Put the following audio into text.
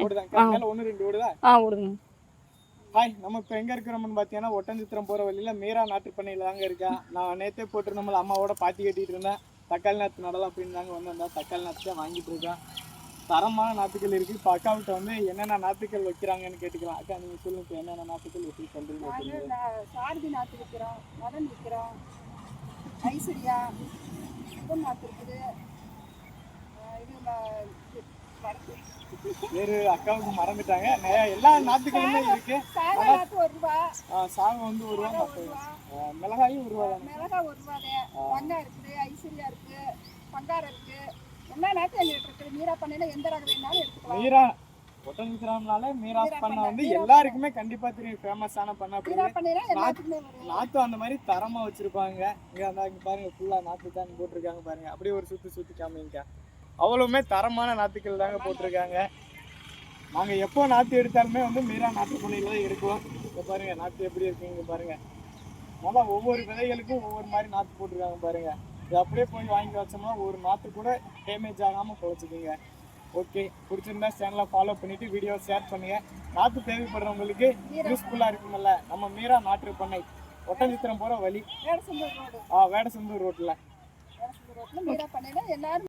ஓடுதாங்க மேல 1 2 ஓடுதா? ஓடுங்க. ஹாய், நம்ம இப்போ எங்கே இருக்கிறோம்னு பார்த்தீங்கன்னா ஒட்டன்சித்திரம் போகிற வழியில் மீரா நாட்டுப்பண்ணையில் தாங்க இருக்கேன். நான் நேற்றே போட்டிருந்தோம்ல, அம்மாவோட பாத்தி கட்டிகிட்டு இருந்தேன். தக்காளி நாற்று நடலாம் அப்படின்னு தாங்க வந்து தக்காளி நாற்று தான் வாங்கிட்டு இருக்கேன். தரமான நாற்றுக்கள் இருக்குது. இப்போ அக்காவிட்ட வந்து என்னென்ன நாற்றுக்கள் வைக்கிறாங்கன்னு கேட்டுக்கலாம். அக்கா நீங்கள் சொல்லுங்க, இப்போ என்னென்ன நாற்றுக்கள் எப்படி பண்ணுறீங்க? சாரதி நாற்று விற்கிறோம், மதன் விற்கிறோம், ஐஸ்வர்யா சுத்தம் நாற்று இருக்குது. வேறு அக்காவுக்கு மறந்துட்டாங்க. எல்லா நாற்றுகளுமே இருக்கு. சாகம் வந்து 1 ரூபா, மிளகாயும் 1 ரூபா தான். மிளகாய் 1 ரூபா தான். வெங்காயம் இருக்குது, ஐஸ்வர்யா இருக்கு, பங்காரம் இருக்கு, எல்லா நாற்றும் எங்கிட்ட இருக்குது. மீரா பண்ணையில எந்த ரகம் வேணாலும் எடுத்துக்கலாம். மீரா ஒட்டன்சித்திரம்னால மீரா பண்ணை வந்து எல்லாருக்குமே கண்டிப்பா தெரியும், ஃபேமஸான பண்ணை. நாத்து அந்த மாதிரி தரமா வச்சிருப்பாங்க. இங்க பாருங்க, ஃபுல்லா நாத்து தான் போட்டிருக்காங்க பாருங்க. அப்படியே ஒரு சுத்தி காமிங்க. அவ்வளவுமே தரமான நாற்றுக்கள் தாங்க போட்டிருக்காங்க. நாங்கள் எப்போ நாற்று எடுத்தாலுமே வந்து மீரா நாட்டு பண்ணையில் தான் எடுக்குவோம். இப்போ பாருங்கள் நாற்று எப்படி இருக்குங்க பாருங்கள். நல்லா ஒவ்வொரு விதைகளுக்கும் ஒவ்வொரு மாதிரி நாற்று போட்டிருக்காங்க பாருங்கள். இது அப்படியே போய் வாங்கி வச்சோம்னா ஒரு நாற்று கூட டேமேஜ் ஆகாமல் குறைச்சிக்குங்க. ஓகே, பிடிச்சிருந்தா சேனலை ஃபாலோ பண்ணிவிட்டு வீடியோ ஷேர் பண்ணுங்கள். நாற்று தேவைப்படுறவங்களுக்கு யூஸ்ஃபுல்லாக இருக்குமில்ல. நம்ம மீரா நாட்டு பண்ணை ஒட்டன்சித்திரம் போகிற வழி, வேடசந்தூர் ரோட்டில் மீரா பண்ணையில எல்லாரும்